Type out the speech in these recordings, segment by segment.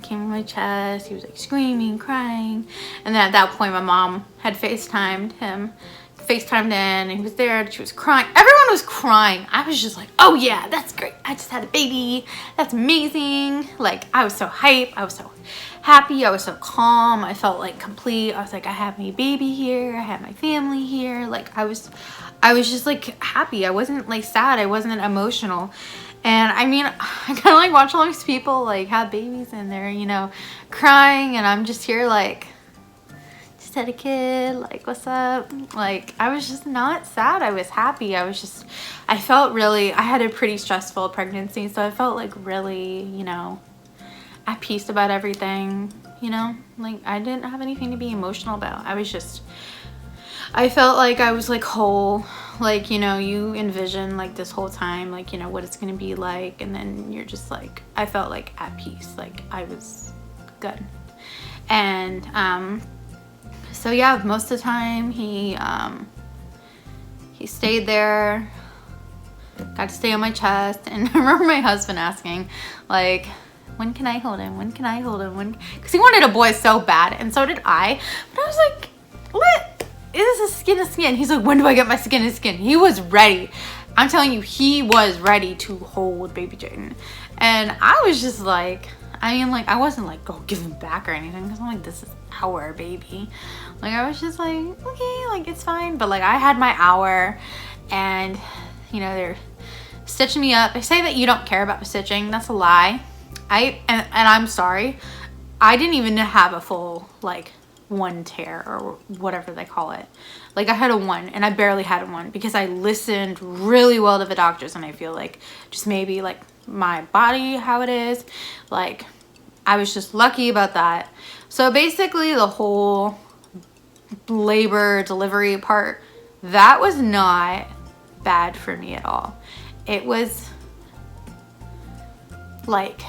came on my chest. He was like screaming, crying. And then at that point, my mom had FaceTimed in, and he was there, and she was crying. Everyone was crying. I was just like, oh yeah, that's great. I just had a baby. That's amazing. Like, I was so hyped. I was so happy. I was so calm. I felt like complete. I was like, I have my baby here. I have my family here. Like, I was just like happy. I wasn't like sad. I wasn't emotional. And I mean, I kind of like watch all these people like have babies and they're, you know, crying, and I'm just here like, just had a kid, like, what's up? Like, I was just not sad. I was happy. I felt really, I had a pretty stressful pregnancy, so I felt like really, you know, at peace about everything, you know, like I didn't have anything to be emotional about. I felt like I was like whole, like, you know, you envision like this whole time, like, you know, what it's gonna be like, and then you're just like, I felt like at peace, like I was good. And so yeah, most of the time he stayed there, got to stay on my chest. And I remember my husband asking like, when can I hold him? When can I hold him? Because he wanted a boy so bad, and so did I. But I was like, what? This is skin to skin. He's like, when do I get my skin to skin? He was ready. I'm telling you, he was ready to hold baby Jayden. And I was just like, I mean, like, I wasn't like, go give him back or anything, because I'm like, this is our baby. Like, I was just like, okay, like, it's fine. But like, I had my hour, and you know, they're stitching me up. They say that you don't care about the stitching. That's a lie. And I'm sorry, I didn't even have a full like one tear or whatever they call it. Like, I had a one, and I barely had a one because I listened really well to the doctors, and I feel like just maybe like my body, how it is, like I was just lucky about that. So basically the whole labor delivery part, that was not bad for me at all. It was like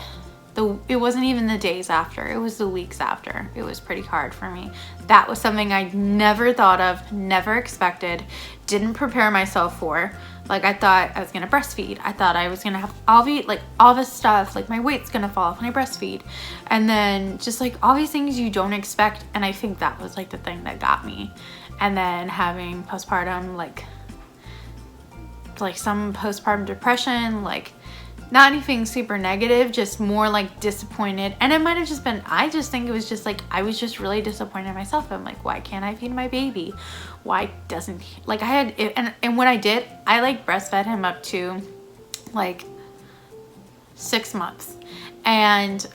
it wasn't even the days after, it was the weeks after. It was pretty hard for me. That was something I never thought of, never expected, didn't prepare myself for. Like, I thought I was gonna breastfeed. I thought I was gonna have all this stuff, like my weight's gonna fall when I breastfeed. And then just like all these things you don't expect. And I think that was like the thing that got me. And then having postpartum, like some postpartum depression, like not anything super negative, just more like disappointed. And it might have just been, I just think it was just like, I was just really disappointed in myself. I'm like, why can't I feed my baby? Why doesn't he, like, I had, and when I did, I like breastfed him up to like 6 months. And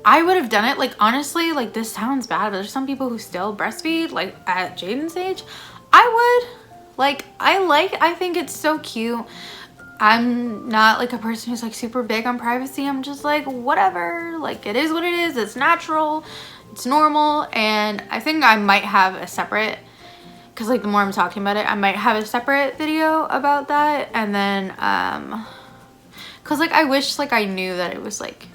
I would have done it, like, honestly, like, this sounds bad, but there's some people who still breastfeed, like, at Jayden's age. I would, like, I think it's so cute. I'm not like a person who's like super big on privacy. I'm just like, whatever, like, it is what it is. It's natural, it's normal. And I think I might have a separate, because like the more I'm talking about it, I might have a separate video about that. And then because like I wish like I knew that it was like,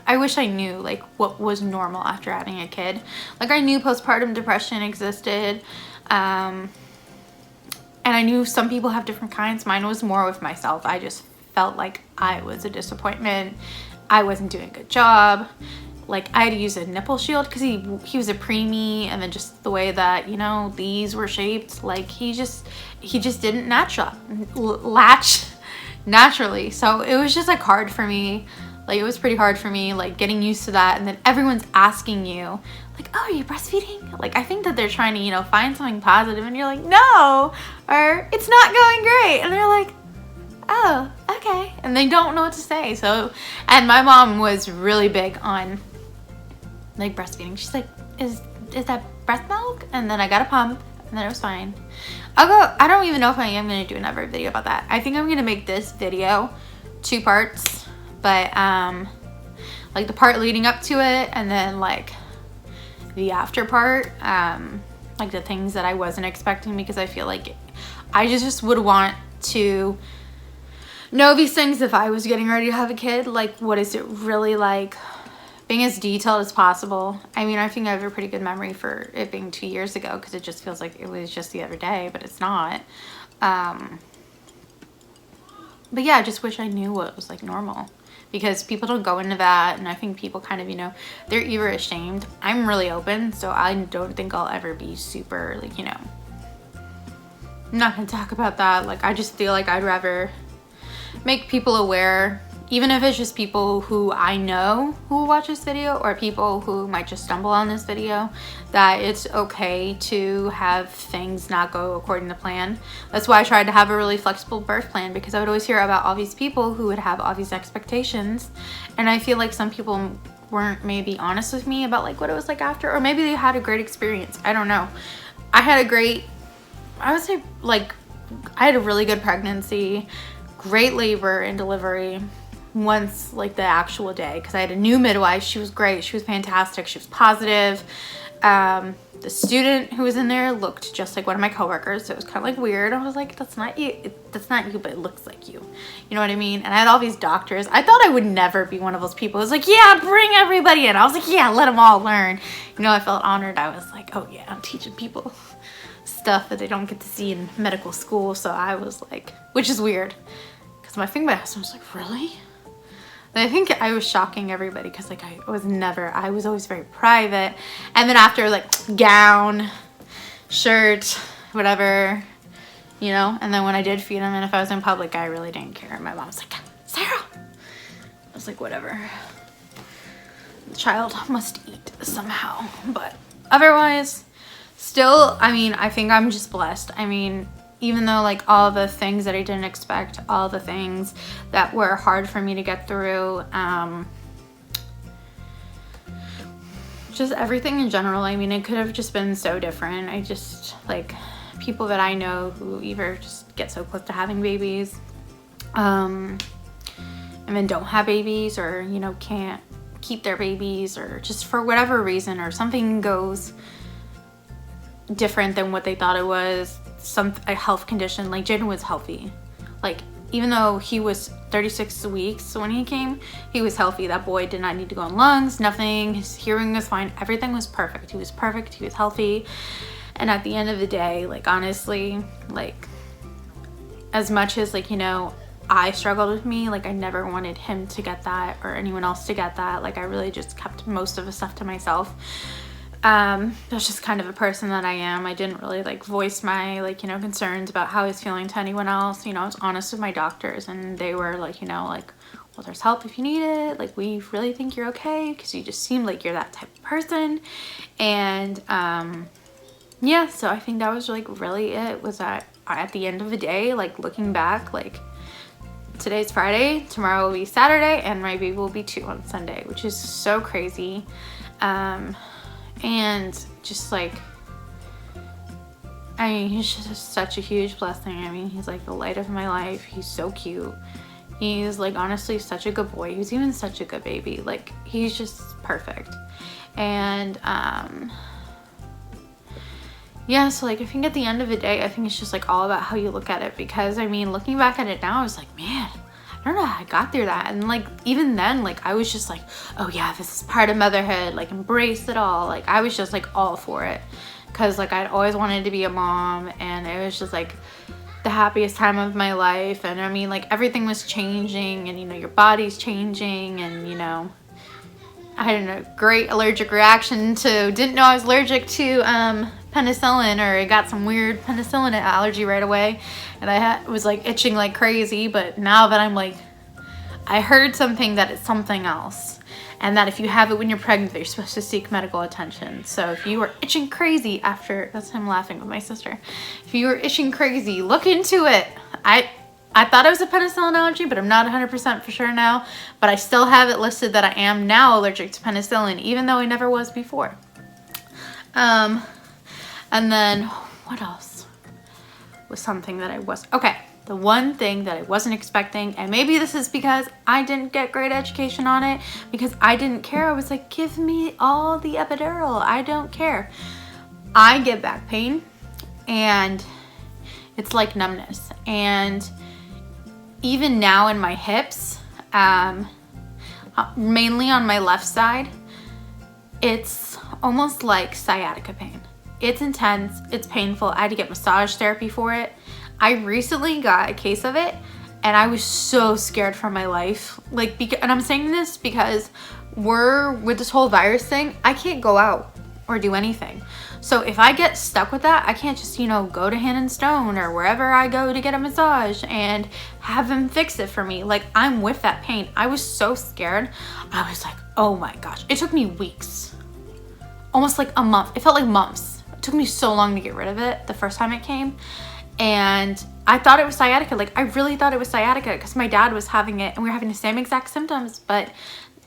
I wish I knew like what was normal after having a kid. Like, I knew postpartum depression existed, and I knew some people have different kinds. Mine was more with myself. I just felt like I was a disappointment. I wasn't doing a good job. Like, I had to use a nipple shield because he was a preemie, and then just the way that, you know, these were shaped, like he just didn't latch naturally. So it was just like hard for me. Like, it was pretty hard for me, like, getting used to that. And then everyone's asking you, like, oh, are you breastfeeding? Like, I think that they're trying to, you know, find something positive, and you're like, no, or it's not going great. And they're like, oh, okay. And they don't know what to say. So, and my mom was really big on like breastfeeding. She's like, is that breast milk? And then I got a pump, and then it was fine. I don't even know if I am going to do another video about that. I think I'm going to make this video 2 parts, but like the part leading up to it, and then like the after part, like the things that I wasn't expecting, because I feel like I just would want to know these things if I was getting ready to have a kid. Like, what is it really like? Being as detailed as possible. I mean, I think I have a pretty good memory for it being 2 years ago, because it just feels like it was just the other day, but it's not. But yeah, I just wish I knew what was like normal, because people don't go into that, and I think people kind of, you know, they're either ashamed. I'm really open, so I don't think I'll ever be super, like, you know, I'm not gonna talk about that. Like, I just feel like I'd rather make people aware, even if it's just people who I know who watch this video, or people who might just stumble on this video, that it's okay to have things not go according to plan. That's why I tried to have a really flexible birth plan, because I would always hear about all these people who would have all these expectations, and I feel like some people weren't maybe honest with me about like what it was like after, or maybe they had a great experience. I don't know. I had a great, I would say, like, I had a really good pregnancy, great labor and delivery once, like, the actual day, because I had a new midwife. She was great. She was fantastic. She was positive. The student who was in there looked just like one of my coworkers, so it was kind of like weird. I was like, that's not you. That's not you, but it looks like you. You know what I mean? And I had all these doctors. I thought I would never be one of those people. It was like, yeah, bring everybody in. I was like, yeah, let them all learn. You know, I felt honored. I was like, oh yeah, I'm teaching people stuff that they don't get to see in medical school. So I was like, which is weird, because my thing about it was like, really? And I think I was shocking everybody, because like I was always very private. And then after, like, gown, shirt, whatever, you know, and then when I did feed him, and if I was in public, I really didn't care. My mom was like, Sarah. I was like, whatever. The child must eat somehow. But otherwise, still, I mean, I think I'm just blessed. I mean, even though, like, all the things that I didn't expect, all the things that were hard for me to get through, just everything in general, I mean, it could have just been so different. I just, like, people that I know who either just get so close to having babies, and then don't have babies, or, you know, can't keep their babies, or just for whatever reason, or something goes different than what they thought it was, a health condition. Like, Jayden was healthy. Like, even though he was 36 weeks when he came, he was healthy. That boy did not need to go on lungs, nothing. His hearing was fine. Everything was perfect. He was perfect. He was healthy. And at the end of the day, like, honestly, like, as much as, like, you know, I struggled with me, like, I never wanted him to get that, or anyone else to get that. Like, I really just kept most of the stuff to myself. That's just kind of a person that I am. I didn't really, like, voice my, like, you know, concerns about how I was feeling to anyone else. You know, I was honest with my doctors, and they were like, you know, like, well, there's help if you need it. Like, we really think you're okay, because you just seem like you're that type of person. And yeah, so I think that was, like, really it. Was that at the end of the day, like, looking back, like, today's Friday, tomorrow will be Saturday, and my baby will be 2 on Sunday, which is so crazy. And just, like, I mean, he's just such a huge blessing. I mean, he's like the light of my life. He's so cute. He's, like, honestly such a good boy. He's even such a good baby. Like, he's just perfect. And yeah, so, like, I think at the end of the day, I think it's just, like, all about how you look at it. Because, I mean, looking back at it now, I was like, man, I don't know how I got through that. And, like, even then, like, I was just like, oh yeah, this is part of motherhood, like, embrace it all. Like, I was just, like, all for it, because, like, I'd always wanted to be a mom, and it was just, like, the happiest time of my life. And I mean, like, everything was changing, and, you know, your body's changing, and, you know, I had a great allergic reaction to, didn't know I was allergic to penicillin, or I got some weird penicillin allergy right away, and I was, like, itching like crazy. But now that I'm, like, I heard something that it's something else, and that if you have it when you're pregnant, you're supposed to seek medical attention. So if you were itching crazy after, that's him laughing with my sister, if you were itching crazy, look into it. I thought it was a penicillin allergy, but I'm not 100% for sure now. But I still have it listed that I am now allergic to penicillin, even though I never was before. And then, what else was something that I was, okay, the one thing that I wasn't expecting, and maybe this is because I didn't get great education on it, because I didn't care. I was like, give me all the epidural. I don't care. I get back pain, and it's like numbness. And even now in my hips, mainly on my left side, it's almost like sciatica pain. It's intense, it's painful. I had to get massage therapy for it. I recently got a case of it, and I was so scared for my life. Like, and I'm saying this because with this whole virus thing, I can't go out or do anything. So if I get stuck with that, I can't just, you know, go to Hand and Stone or wherever I go to get a massage and have them fix it for me. Like, I'm with that pain. I was so scared. I was like, oh my gosh. It took me weeks, almost like a month. It felt like months. It took me so long to get rid of it the first time it came. And I thought it was sciatica. Like, I really thought it was sciatica because my dad was having it and we were having the same exact symptoms. But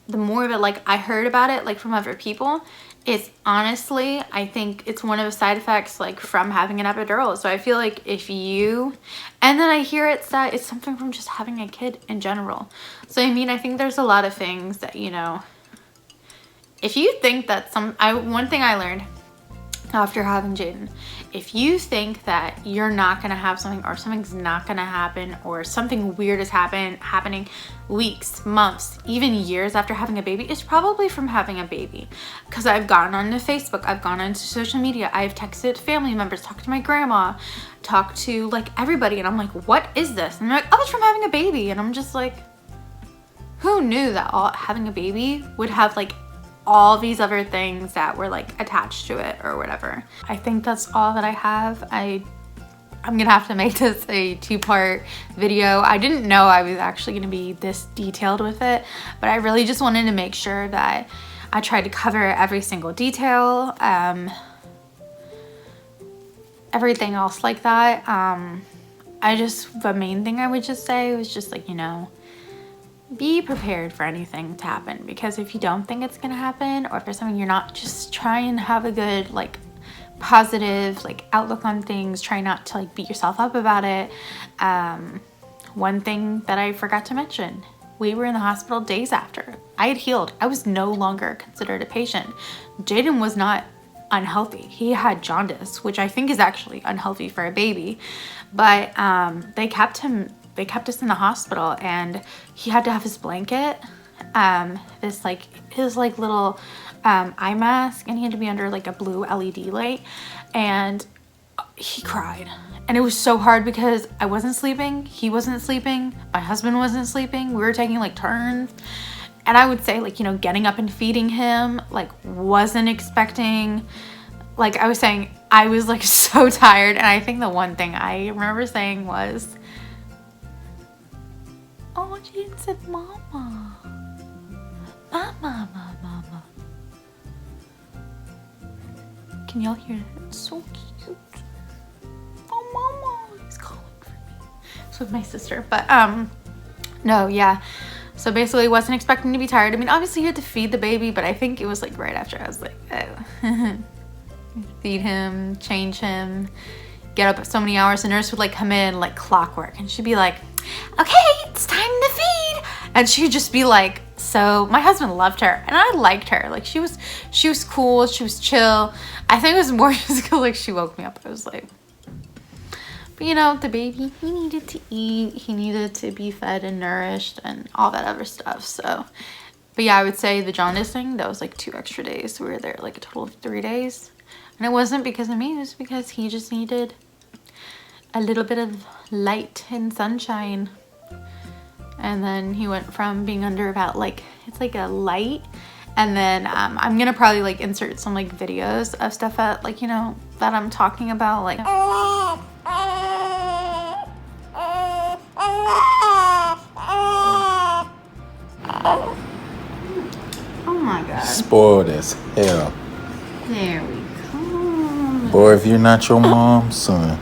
the more of it, like, I heard about it, like, from other people, it's honestly, I think it's one of the side effects, like, from having an epidural. So I feel like if you, and then I hear it's that it's something from just having a kid in general. So I mean, I think there's a lot of things that, you know, if you think that one thing I learned after having Jayden, if you think that you're not gonna have something, or something's not gonna happen, or something weird is happening weeks, months, even years after having a baby, it's probably from having a baby. Because I've gone onto Facebook, I've gone onto social media, I've texted family members, talked to my grandma, talked to like everybody, and I'm like, what is this? And they're like, oh, it's from having a baby. And I'm just like, who knew that having a baby would have like all these other things that were like attached to it or whatever. I think that's all that I have. I'm gonna have to make this a 2-part video. I didn't know I was actually gonna be this detailed with it, but I really just wanted to make sure that I tried to cover every single detail, everything else like that. The main thing I would just say was just like, you know, be prepared for anything to happen, because if you don't think it's gonna happen, or if there's something you're not, just try and have a good, like, positive, like, outlook on things. Try not to, like, beat yourself up about it. One thing that I forgot to mention, we were in the hospital days after I had healed. I was no longer considered a patient. Jayden was not unhealthy. He had jaundice, which I think is actually unhealthy for a baby, but they kept us in the hospital, and he had to have his blanket, his little eye mask, and he had to be under like a blue LED light, and he cried. And it was so hard because I wasn't sleeping, he wasn't sleeping, my husband wasn't sleeping, we were taking like turns. And I would say, like, you know, getting up and feeding him, like, wasn't expecting, like I was saying, I was like so tired. And I think the one thing I remember saying was, oh, Jayden said, mama. Mama, mama, mama. Can y'all hear it? It's so cute. Oh, mama, he's calling for me. It's with my sister. But, no, yeah. So basically, wasn't expecting to be tired. I mean, obviously you had to feed the baby, but I think it was like right after I was like, oh. Feed him, change him, get up at so many hours. The nurse would like come in like clockwork, and she'd be like, okay, it's time to feed. And she'd just be like, so my husband loved her, and I liked her. Like, she was cool, she was chill. I think it was more just because like she woke me up. I was like, but you know, the baby, he needed to eat, he needed to be fed and nourished and all that other stuff. So, but yeah, I would say the jaundice thing, that was like 2 extra days. We were there like a total of 3 days. And it wasn't because of me, it was because he just needed a little bit of light and sunshine. And then he went from being under about like, it's like a light. And then I'm gonna probably like insert some like videos of stuff that, like, you know, that I'm talking about, like. Oh my God. Spoiled as hell. There we go. Boy, if you're not your mom's son.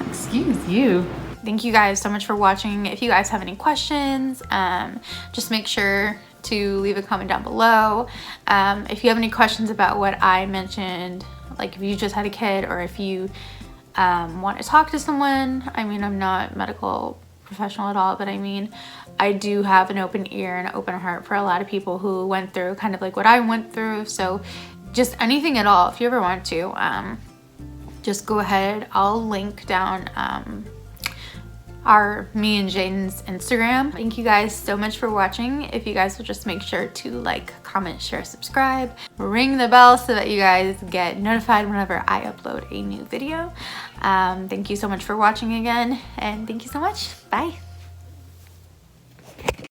Excuse you. Thank you guys so much for watching. If you guys have any questions, just make sure to leave a comment down below. If you have any questions about what I mentioned, like if you just had a kid, or if you want to talk to someone, I mean, I'm not a medical professional at all, but I mean, I do have an open ear and an open heart for a lot of people who went through kind of like what I went through. So just anything at all, if you ever want to, just go ahead. I'll link down, are me and Jayden's Instagram. Thank you guys so much for watching. If you guys will just make sure to like, comment, share, subscribe, ring the bell so that you guys get notified whenever I upload a new video. Thank you so much for watching again, and thank you so much. Bye.